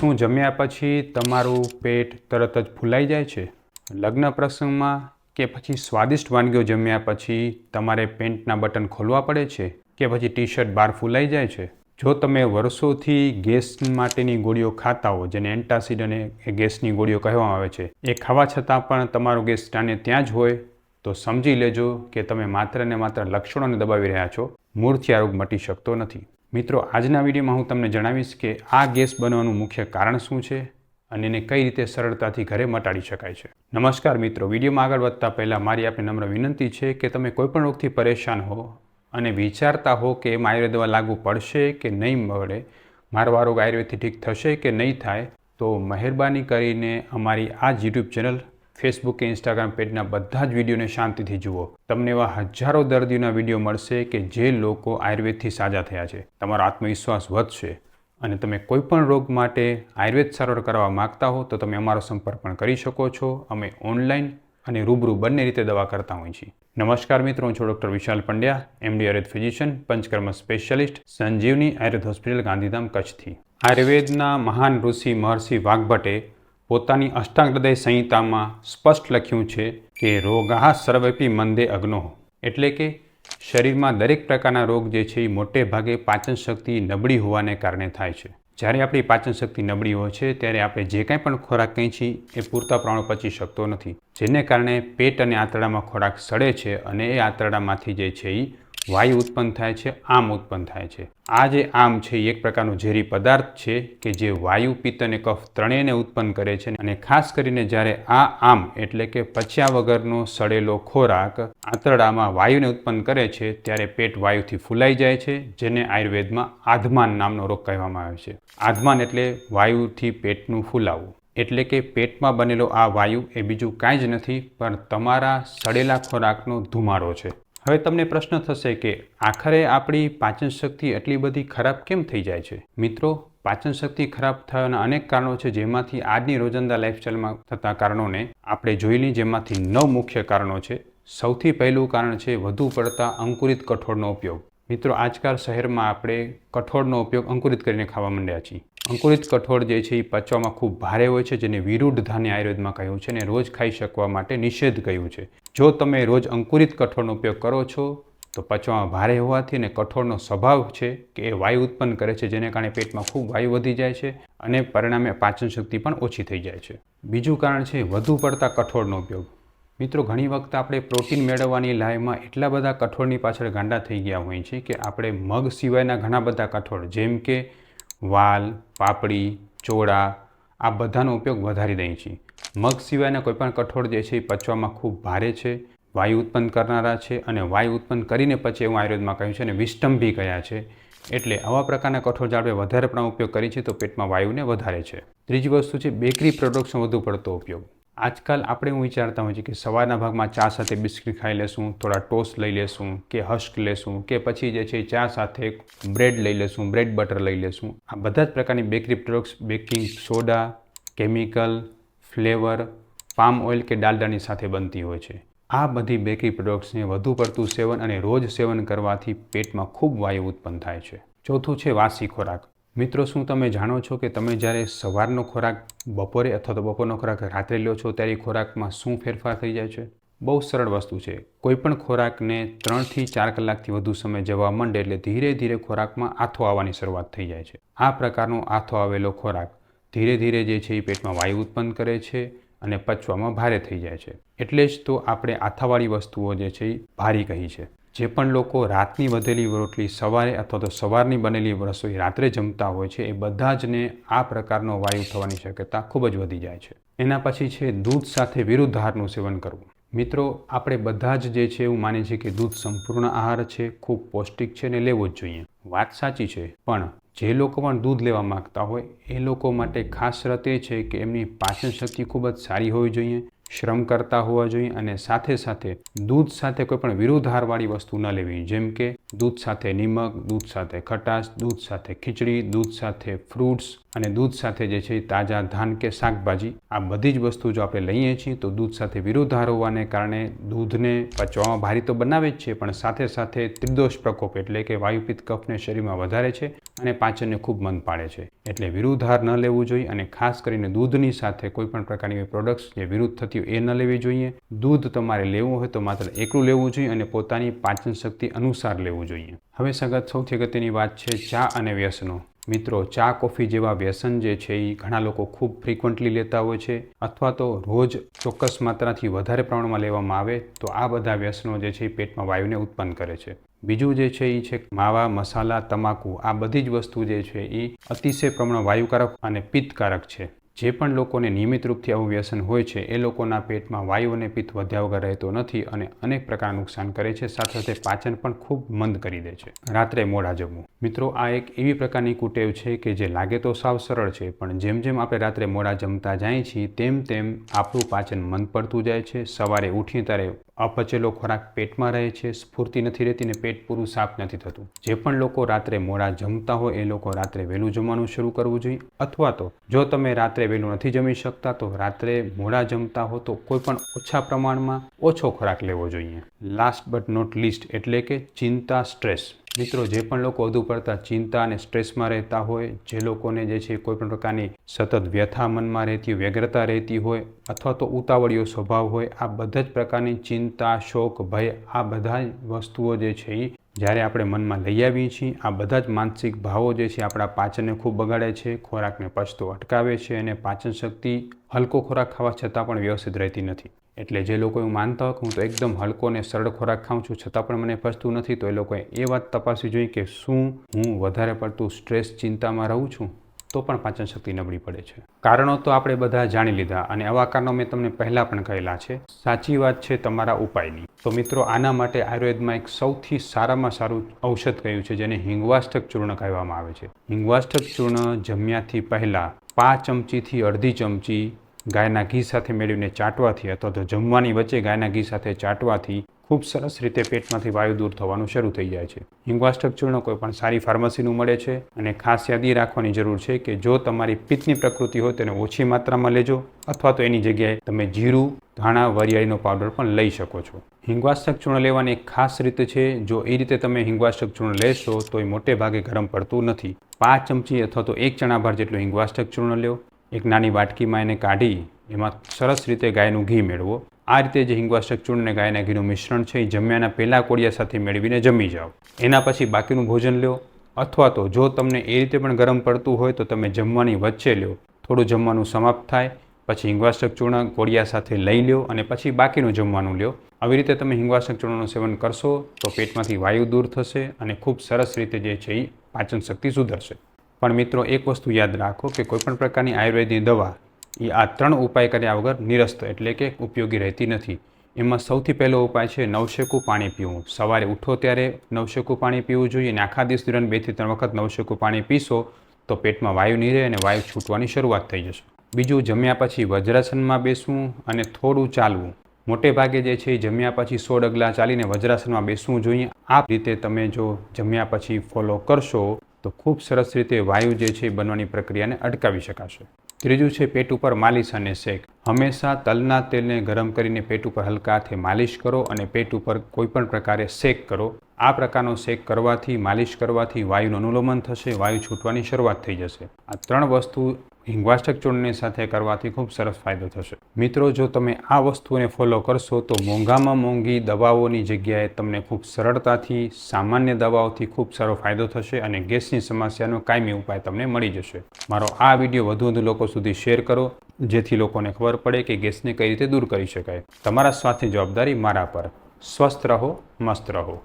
શું જમ્યા પછી તમારું પેટ તરત જ ફૂલાઈ જાય છે? લગ્ન પ્રસંગમાં કે પછી સ્વાદિષ્ટ વાનગીઓ જમ્યા પછી તમારે પેન્ટના બટન ખોલવા પડે છે કે પછી ટી શર્ટ બહાર ફૂલાઈ જાય છે? જો તમે વર્ષોથી ગેસ માટેની ગોળીઓ ખાતા હો, જેને એન્ટાસિડ અને ગેસની ગોળીઓ કહેવામાં આવે છે, એ ખાવા છતાં પણ તમારો ગેસ ત્યાં જ હોય, તો સમજી લેજો કે તમે માત્ર ને માત્ર લક્ષણોને દબાવી રહ્યા છો, મૂળથી આ રોગ મટી શકતો નથી. મિત્રો, આજના વિડીયોમાં હું તમને જણાવીશ કે આ ગેસ બનવાનું મુખ્ય કારણ શું છે અને એને કઈ રીતે સરળતાથી ઘરે મટાડી શકાય છે. નમસ્કાર મિત્રો, વિડીયોમાં આગળ વધતા પહેલાં મારી આપને નમ્ર વિનંતી છે કે તમે કોઈપણ રોગથી પરેશાન હો અને વિચારતા હો કે એમાં આયુર્વેદ દવા લાગુ પડશે કે નહીં મળે, મારો આ રોગ આયુર્વેદથી ઠીક થશે કે નહીં થાય, તો મહેરબાની કરીને અમારી આ જ યુટ્યુબ ચેનલ, ફેસબુક કે ઇન્સ્ટાગ્રામ પેજના બધા જ વિડીયોને શાંતિથી જુઓ. તમને એવા હજારો દર્દીઓના વિડીયો મળશે કે જે લોકો આયુર્વેદથી સાજા થયા છે. તમારો આત્મવિશ્વાસ વધશે અને તમે કોઈપણ રોગ માટે આયુર્વેદ સારવાર કરવા માગતા હો તો તમે અમારો સંપર્ક પણ કરી શકો છો. અમે ઓનલાઈન અને રૂબરૂ બંને રીતે દવા કરતા હોઈએ છીએ. નમસ્કાર મિત્રો, હું છું doctor Vishal Pandya, MD Ayurveda physician, Panchakarma specialist, Sanjivani Ayurveda hospital, Gandhidham, કચ્છથી. આયુર્વેદના મહાન ઋષિ મહર્ષિ વાઘભટ્ટે પોતાની અષ્ટાંગહૃદય સંહિતામાં સ્પષ્ટ લખ્યું છે કે રોગાઃ સર્વેપી મંદે અગ્નો, એટલે કે શરીરમાં દરેક પ્રકારના રોગ જે છે એ મોટે ભાગે પાચન શક્તિ નબળી હોવાને કારણે થાય છે. જ્યારે આપણી પાચન શક્તિ નબળી હોય છે ત્યારે આપણે જે કાંઈ પણ ખોરાક કહીએ છીએ એ પૂરતા પ્રમાણમાં પચી શકતો નથી, જેને કારણે પેટ અને આંતરડામાં ખોરાક સડે છે અને એ આંતરડામાંથી જે છે એ વાયુ ઉત્પન્ન થાય છે, આમ ઉત્પન્ન થાય છે. આ જે આમ છે એ એક પ્રકારનો ઝેરી પદાર્થ છે કે જે વાયુ, પિત્ત અને કફ ત્રણેયને ઉત્પન્ન કરે છે. અને ખાસ કરીને જ્યારે આ આમ એટલે કે પચ્યા વગરનો સડેલો ખોરાક આંતરડામાં વાયુને ઉત્પન્ન કરે છે ત્યારે પેટ વાયુથી ફૂલાઈ જાય છે, જેને આયુર્વેદમાં આધમાન નામનો રોગ કહેવામાં આવે છે. આધમાન એટલે વાયુથી પેટનું ફૂલાવું, એટલે કે પેટમાં બનેલો આ વાયુ એ બીજું કાંઈ જ નથી પણ તમારા સડેલા ખોરાકનો ધુમાડો છે. હવે તમને પ્રશ્ન થશે કે આખરે આપણી પાચન શક્તિ એટલી બધી ખરાબ કેમ થઈ જાય છે? મિત્રો, પાચન શક્તિ ખરાબ થવાના અનેક કારણો છે, જેમાંથી આજની રોજિંદા લાઈફસ્ટાઈલમાં થતા કારણોને આપણે જોઈ લઈએ, જેમાંથી 9 મુખ્ય કારણો છે. સૌથી પહેલું કારણ છે વધુ પડતા અંકુરિત કઠોળનો ઉપયોગ. મિત્રો, આજકાલ શહેરમાં આપણે કઠોળનો ઉપયોગ અંકુરિત કરીને ખાવા માંડ્યા છીએ. અંકુરિત કઠોળ જે છે એ પચવામાં ખૂબ ભારે હોય છે, જેને વિરુદ્ધ ધાન્ય આયુર્વેદમાં કહ્યું છે અને રોજ ખાઈ શકવા માટે નિષેધ કહ્યું છે. જો તમે રોજ અંકુરિત કઠોળનો ઉપયોગ કરો છો તો પચવામાં ભારે હોવાથી અને કઠોળનો સ્વભાવ છે કે એ વાયુ ઉત્પન્ન કરે છે, જેને કારણે પેટમાં ખૂબ વાયુ વધી જાય છે અને પરિણામે પાચન શક્તિ પણ ઓછી થઈ જાય છે. બીજું કારણ છે વધુ પડતા કઠોળનો ઉપયોગ. મિત્રો, ઘણી વખત આપણે પ્રોટીન મેળવવાની લાઈનમાં એટલા બધા કઠોળની પાછળ ગાંડા થઈ ગયા હોઈએ છીએ કે આપણે મગ સિવાયના ઘણા બધા કઠોળ, જેમ કે વાલ, પાપડી, ચોળા, આ બધાનો ઉપયોગ વધારી દઈએ છીએ. મગ સિવાયના કોઈપણ કઠોળ જે છે એ પચવામાં ખૂબ ભારે છે, વાયુ ઉત્પન્ન કરનારા છે અને વાયુ ઉત્પન્ન કરીને પછી એવું આયુર્વેદમાં કહ્યું છે અને વિષ્ટંભી કયા છે. એટલે આવા પ્રકારના કઠોળ જો આપણે વધારે પ્રમાણમાં ઉપયોગ કરીએ છીએ તો પેટમાં વાયુને વધારે છે. ત્રીજી વસ્તુ છે બેકરી પ્રોડક્ટ્સનો વધુ પડતો ઉપયોગ. આજકાલ આપણે એવું વિચારતા હોઈએ છીએ કે સવારના ભાગમાં ચા સાથે બિસ્કિટ ખાઈ લેશું, થોડા ટોસ્ટ લઈ લેશું કે હસ્ક લેશું કે પછી જે છે ચા સાથે બ્રેડ લઈ લેશું, બ્રેડ બટર લઈ લેશું. આ બધા જ પ્રકારની bakery products baking soda, chemical, flavour, palm oil કે ડાલડાની સાથે બનતી હોય છે. આ બધી બેકરી પ્રોડક્ટ્સને વધુ પડતું સેવન અને રોજ સેવન કરવાથી પેટમાં ખૂબ વાયુ ઉત્પન્ન થાય છે. ચોથું છે વાસી ખોરાક. મિત્રો, શું તમે જાણો છો કે તમે જ્યારે સવારનો ખોરાક બપોરે અથવા તો બપોરનો ખોરાક રાત્રે લો છો ત્યારે ખોરાકમાં શું ફેરફાર થઈ જાય છે? બહુ સરળ વસ્તુ છે. કોઈપણ ખોરાકને 3 થી 4 કલાકથી વધુ સમય જવા માંડે એટલે ધીરે ધીરે ખોરાકમાં આથો આવવાની શરૂઆત થઈ જાય છે. આ પ્રકારનો આથો આવેલો ખોરાક ધીરે ધીરે જે છે એ પેટમાં વાયુ ઉત્પન્ન કરે છે અને પચવામાં ભારે થઈ જાય છે. એટલે જ તો આપણે આથાવાળી વસ્તુઓ જે છે એ ભારી કહી છે. જે પણ લોકો રાતની વધેલી રોટલી સવારે અથવા તો સવારની બનેલી રસોઈ રાત્રે જમતા હોય છે, એ બધા જને આ પ્રકારનો વાયુ થવાની શક્યતા ખૂબ જ વધી જાય છે. એના પછી છે દૂધ સાથે વિરુદ્ધ આહારનું સેવન કરવું. મિત્રો, આપણે બધા જ જે છે એવું માનીએ છીએ કે દૂધ સંપૂર્ણ આહાર છે, ખૂબ પૌષ્ટિક છે અને લેવો જ જોઈએ. વાત સાચી છે, પણ જે લોકો પણ દૂધ લેવા માગતા હોય એ લોકો માટે ખાસ શરત એ છે કે એમની પાચન શક્તિ ખૂબ જ સારી હોવી જોઈએ, શ્રમ કરતા હોવા જોઈએ અને સાથે સાથે દૂધ સાથે કોઈ પણ વિરુદ્ધ આહારવાળી વસ્તુ ન લેવી, જેમ કે દૂધ સાથે નિમક, દૂધ સાથે ખટાશ, દૂધ સાથે ખીચડી, દૂધ સાથે ફ્રૂટ્સ અને દૂધ સાથે જે છે તાજા ધાન કે શાકભાજી. આ બધી જ વસ્તુ જો આપણે લઈએ છીએ તો દૂધ સાથે વિરુદ્ધ આહાર હોવાને કારણે દૂધને પચવામાં ભારી તો બનાવે જ છે, પણ સાથે સાથે ત્રિદોષ પ્રકોપ એટલે કે વાયુ, પિત્ત, કફને શરીરમાં વધારે છે અને પાચનને ખૂબ મંદ પાડે છે. એટલે વિરુદ્ધાહાર ન લેવું જોઈએ અને ખાસ કરીને દૂધની સાથે કોઈ પણ પ્રકારની પ્રોડક્ટ્સ જે વિરુદ્ધ થતી હોય એ ન લેવી જોઈએ. દૂધ તમારે લેવું હોય તો માત્ર એકલું લેવું જોઈએ અને પોતાની પાચન શક્તિ અનુસાર લેવું જોઈએ. હવે સૌથી અગત્યની વાત છે ચા અને વ્યસનો. મિત્રો, ચા કોફી જેવા વ્યસન જે છે એ ઘણા લોકો ખૂબ ફ્રિકવન્ટલી લેતા હોય છે અથવા તો રોજ ચોક્કસ માત્રાથી વધારે પ્રમાણમાં લેવામાં આવે તો આ બધા વ્યસનો જે છે એ પેટમાં વાયુને ઉત્પન્ન કરે છે. બીજું જે છે એ છે માવા, મસાલા, તમાકુ. આ બધી જ વસ્તુ જે છે એ અતિશય પ્રમાણમાં વાયુકારક અને પિત્તકારક છે. જે પણ લોકોને નિયમિત રૂપથી આવું વ્યસન હોય છે એ લોકોના પેટમાં વાયુ અને પિત્ત વધ્યા વગર રહેતો નથી અને અનેક પ્રકારના નુકસાન કરે છે. સાથે સાથે પાચન પણ ખૂબ મંદ કરી દે છે. રાત્રે મોડા જમવું. મિત્રો, આ એક એવી પ્રકારની કુટેવ છે કે જે લાગે તો સાવ સરળ છે, પણ જેમ જેમ આપણે રાત્રે મોડા જમતા જઈએ છીએ તેમ તેમ આપણું પાચન મંદ પડતું જાય છે. સવારે ઉઠીએ ત્યારે અપચેલો ખોરાક પેટમાં રહે છે, સ્ફૂર્તિ નથી રહેતી ને પેટ પૂરું સાફ નથી થતું. જે પણ લોકો રાત્રે મોડા જમતા હોય એ લોકો રાત્રે વહેલું જમવાનું શરૂ કરવું જોઈએ. અથવા તો જો તમે રાત્રે વહેલું નથી જમી શકતા તો રાત્રે મોડા જમતા હો તો કોઈ પણ ઓછા પ્રમાણમાં ઓછો ખોરાક લેવો જોઈએ. લાસ્ટ બટ નોટ લીસ્ટ એટલે કે ચિંતા, સ્ટ્રેસ. મિત્રો, જે પણ લોકો વધુ પડતા ચિંતા અને સ્ટ્રેસમાં રહેતા હોય, જે લોકોને જે છે કોઈ પણ પ્રકારની સતત વ્યથા મનમાં રહેતી, વ્યગ્રતા રહેતી હોય અથવા તો ઉતાવળિયો સ્વભાવ હોય, આ બધા જ પ્રકારની ચિંતા, શોક, ભય, આ બધા જ વસ્તુઓ જે છે એ જ્યારે આપણે મનમાં લઈ આવીએ છીએ, આ બધા જ માનસિક ભાવો જે છે આપણા પાચનને ખૂબ બગાડે છે, ખોરાકને પચતો અટકાવે છે અને પાચન શક્તિ હલકો ખોરાક ખાવા છતાં પણ વ્યવસ્થિત રહેતી નથી. એટલે જે લોકો એવું માનતા હોય કે હું તો એકદમ હલકો અને સરળ ખોરાક ખાઉં છું છતાં પણ મને પચતું નથી, તો એ લોકોએ એ વાત તપાસવી જોઈએ કે શું હું વધારે પડતું સ્ટ્રેસ, ચિંતામાં રહું છું તો પણ પાચન શક્તિ નબળી પડે છે. કારણો તો આપણે બધા જાણી લીધા અને આવા કારણો મેં તમને પહેલાં પણ કહેલા છે. સાચી વાત છે તમારા ઉપાયની. તો મિત્રો, આના માટે આયુર્વેદમાં એક સૌથી સારામાં સારું ઔષધ કહ્યું છે જેને હિંગવાષ્ટક ચૂર્ણ કહેવામાં આવે છે. હિંગવાષ્ટક ચૂર્ણ જમ્યાથી પહેલાં 5 ચમચીથી અડધી ચમચી ગાયના ઘી સાથે મેળવીને ચાટવાથી અથવા તો જમવાની વચ્ચે ગાયના ઘી સાથે ચાટવાથી ખૂબ સરસ રીતે પેટમાંથી વાયુ દૂર થવાનું શરૂ થઈ જાય છે. હિંગવાષ્ટક ચૂર્ણ કોઈ પણ સારી ફાર્મસીનું મળે છે અને ખાસ યાદ રાખવાની જરૂર છે કે જો તમારી પિત્તની પ્રકૃતિ હોય તેને ઓછી માત્રામાં લેજો અથવા તો એની જગ્યાએ તમે જીરું, ધાણા, વરિયાળીનો પાવડર પણ લઈ શકો છો. હિંગવાષ્ટક ચૂર્ણ લેવાની એક ખાસ રીત છે. જો એ રીતે તમે હિંગવાષ્ટક ચૂર્ણ લેશો તો એ મોટે ભાગે ગરમ પડતું નથી. 5 ચમચી અથવા તો 1 ચણાભાર જેટલું હિંગવાષ્ટક ચૂર્ણ લો. એક નાની વાટકીમાં એને કાઢી એમાં સરસ રીતે ગાયનું ઘી મેળવો. આ રીતે જે હિંગવાષ્ટક ચૂર્ણ અને ગાયના ઘીનું મિશ્રણ છે એ જમ્યાના પહેલાં કોળિયા સાથે મેળવીને જમી જાઓ. એના પછી બાકીનું ભોજન લો અથવા તો જો તમને એ રીતે પણ ગરમ પડતું હોય તો તમે જમવાની વચ્ચે લો. થોડું જમવાનું સમાપ્ત થાય પછી હિંગવાષ્ટક ચૂર્ણ કોળિયા સાથે લઈ લો અને પછી બાકીનું જમવાનું લો. આવી રીતે તમે હિંગવાષ્ટક ચૂર્ણનું સેવન કરશો તો પેટમાંથી વાયુ દૂર થશે અને ખૂબ સરસ રીતે જે છે એ પાચન શક્તિ સુધરશે. પણ મિત્રો, એક વસ્તુ યાદ રાખો કે કોઈપણ પ્રકારની આયુર્વેદની દવા એ આ 3 ઉપાય કર્યા વગર નિરસ્ત એટલે કે ઉપયોગી રહેતી નથી. એમાં સૌથી પહેલો ઉપાય છે નવશેકું પાણી પીવું. સવારે ઉઠો ત્યારે નવશેકું પાણી પીવું જોઈએ અને આખા દિવસ દરમિયાન 2 થી 3 વખત નવશેકું પાણી પીશો તો પેટમાં વાયુ નહીં રહે અને વાયુ છૂટવાની શરૂઆત થઈ જશે. બીજું, જમ્યા પછી વજ્રાસનમાં બેસવું અને થોડું ચાલવું. મોટે ભાગે જે છે જમ્યા પછી 100 ડગલા ચાલીને વજ્રાસનમાં બેસવું જોઈએ. આ રીતે તમે જો જમ્યા પછી ફોલો કરશો તો ખૂબ સરસ રીતે વાયુ જે છે બનવાની પ્રક્રિયાને અટકાવી શકાશે. ત્રીજું છે પેટ ઉપર માલિશ અને શેક. હંમેશા તલના તેલને ગરમ કરીને પેટ ઉપર હલકા હાથે માલિશ કરો અને પેટ ઉપર કોઈ પણ પ્રકારે શેક કરો. આ પ્રકારનો શેક કરવાથી, માલિશ કરવાથી વાયુનું અનુલોમન થશે, વાયુ છૂટવાની શરૂઆત થઈ જશે. આ 3 વસ્તુ હિંગવાષ્ટક ચૂર્ણની સાથે કરવાથી ખૂબ સરસ ફાયદો થશે. મિત્રો, જો તમે આ વસ્તુને ફોલો કરશો તો મોંઘામાં મોંઘી દવાઓની જગ્યાએ તમને ખૂબ સરળતાથી સામાન્ય દવાઓથી ખૂબ સારો ફાયદો થશે અને ગેસની સમસ્યાનો કાયમી ઉપાય તમને મળી જશે. મારો આ વિડીયો વધુ લોકો સુધી શેર કરો જેથી લોકોને ખબર પડે કે ગેસને કઈ રીતે દૂર કરી શકાય. તમારા સ્વાસ્થ્યની જવાબદારી મારા પર. સ્વસ્થ રહો, મસ્ત રહો.